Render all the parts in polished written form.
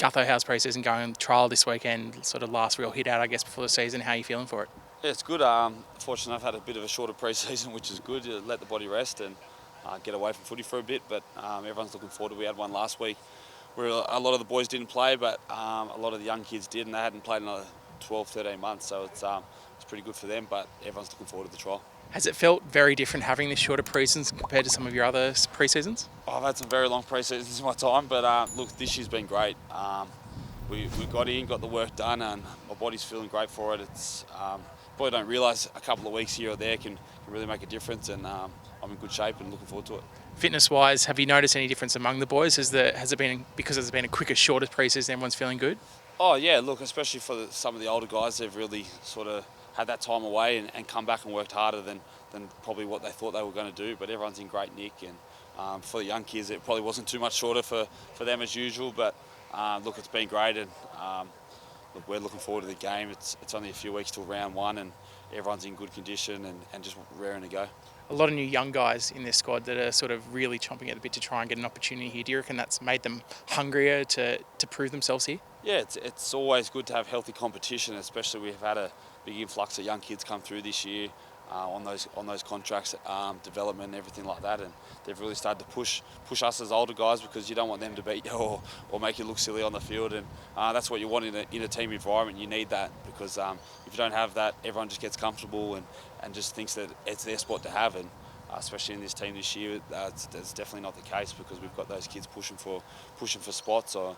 Gutho, how's preseason going? Trial this weekend, sort of last real hit out, I guess, before the season. How are you feeling for it? Yeah, it's good. Fortunately, I've had a bit of a shorter pre-season, which is good. You let the body rest and get away from footy for a bit. But everyone's looking forward to it. We had one last week where a lot of the boys didn't play, but a lot of the young kids did, and they hadn't played in another 12, 13 months. So it's pretty good for them, but everyone's looking forward to the trial. Has it felt very different having this shorter pre-season compared to some of your other pre-seasons? I've had some very long pre-seasons in my time, but look, this year's been great. We got in, got the work done, and my body's feeling great for it. It's probably don't realise a couple of weeks here or there can really make a difference, and I'm in good shape and looking forward to it. Fitness-wise, have you noticed any difference among the boys? Has it been, because it's been a quicker, shorter pre-season, everyone's feeling good? Oh yeah, look, especially for some of the older guys, they've really sort of had that time away and come back and worked harder than probably what they thought they were going to do. But everyone's in great nick, and for the young kids, it probably wasn't too much shorter for them as usual. But look, it's been great, and look, we're looking forward to the game. It's only a few weeks till round one, and everyone's in good condition and just raring to go. A lot of new young guys in this squad that are sort of really chomping at the bit to try and get an opportunity here. Do you reckon that's made them hungrier to prove themselves here? Yeah, it's always good to have healthy competition, especially we've had a big influx of young kids come through this year on those contracts, development and everything like that, and they've really started to push us as older guys, because you don't want them to beat you or make you look silly on the field, and that's what you want in a team environment. You need that, because if you don't have that, everyone just gets comfortable and just thinks that it's their spot to have, and especially in this team this year, that's definitely not the case, because we've got those kids pushing for spots or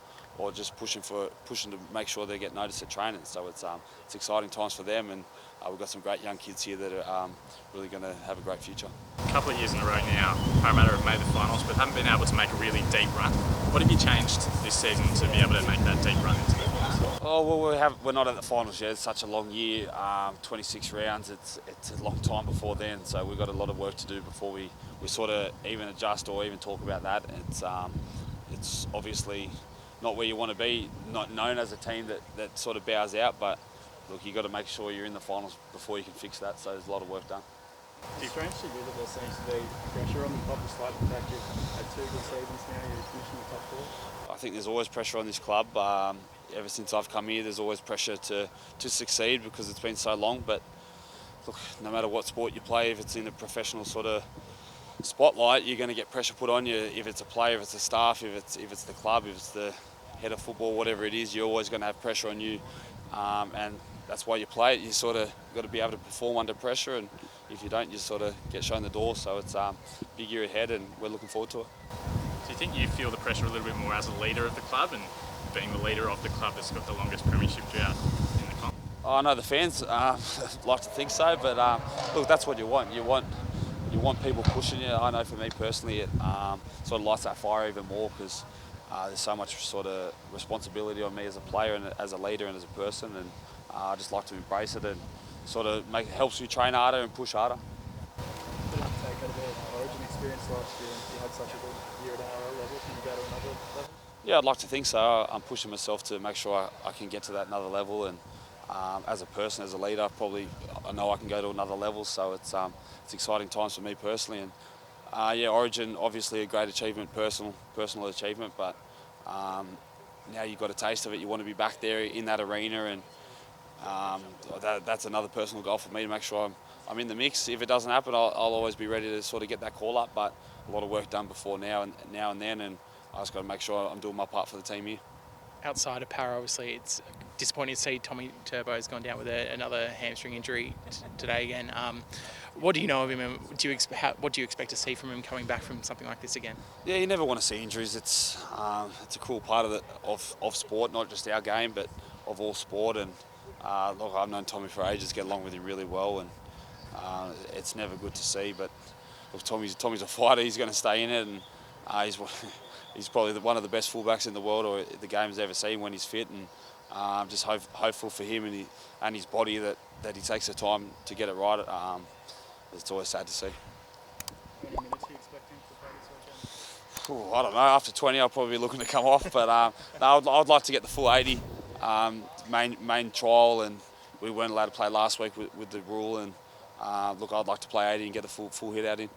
just pushing to make sure they get noticed at training. So it's exciting times for them, and we've got some great young kids here that are really going to have a great future. A couple of years in a row now, Parramatta have made the finals, but haven't been able to make a really deep run. What have you changed this season to be able to make that deep run into the finals? Oh well, we're not at the finals yet. It's such a long year, 26 rounds. It's a long time before then, so we've got a lot of work to do before we sort of even adjust or even talk about that. It's obviously not where you want to be, not known as a team that sort of bows out, but look, you've got to make sure you're in the finals before you can fix that, so there's a lot of work done. Strangely, there seems to be pressure on the club, despite the fact you've had 2 good seasons now, you're finishing the top 4. I think there's always pressure on this club. Ever since I've come here, there's always pressure to succeed, because it's been so long. But look, no matter what sport you play, if it's in a professional sort of spotlight, you're going to get pressure put on you. If it's a player, if it's a staff, if it's the club, if it's the head of football, whatever it is, you're always going to have pressure on you, and that's why you play it. You sort of got to be able to perform under pressure, and if you don't, you sort of get shown the door. So it's a big year ahead, and we're looking forward to it. Do you think you feel the pressure a little bit more as a leader of the club, and being the leader of the club that's got the longest premiership drought in the comp? I know the fans like to think so, but look, that's what you want. You want people pushing you. I know for me personally, it sort of lights that fire even more, because there's so much sort of responsibility on me as a player and as a leader and as a person, and I just like to embrace it, and sort of helps me train harder and push harder. What did you take out of the Origin experience last year? You had such a good year at NRL level. Can you go to another level? Yeah, I'd like to think so. I'm pushing myself to make sure I can get to that another level, and as a person, as a leader, I know I can go to another level. So it's exciting times for me personally, and yeah, Origin obviously a great achievement, personal achievement, but now you've got a taste of it. You want to be back there in that arena, and that's another personal goal for me, to make sure I'm in the mix. If it doesn't happen, I'll always be ready to sort of get that call up, but a lot of work done before now and then, and I just got to make sure I'm doing my part for the team here. Outside of Para, obviously, it's disappointing to see Tommy Turbo has gone down with another hamstring injury today again. What do you know of him, and what do you expect to see from him coming back from something like this again? Yeah, you never want to see injuries. It's a cruel part of sport, not just our game, but of all sport. And look, I've known Tommy for ages, get along with him really well, and it's never good to see. But look, Tommy's a fighter. He's going to stay in it, and he's probably one of the best fullbacks in the world, or the game's ever seen, when he's fit. And I'm just hopeful for him and his body that he takes the time to get it right. It's always sad to see. How many minutes are you expecting for practice weekend? I don't know. After 20, I'll probably be looking to come off, but no, I'd like to get the full 80. Main trial, and we weren't allowed to play last week with the rule. And look, I'd like to play 80 and get the full hit out in.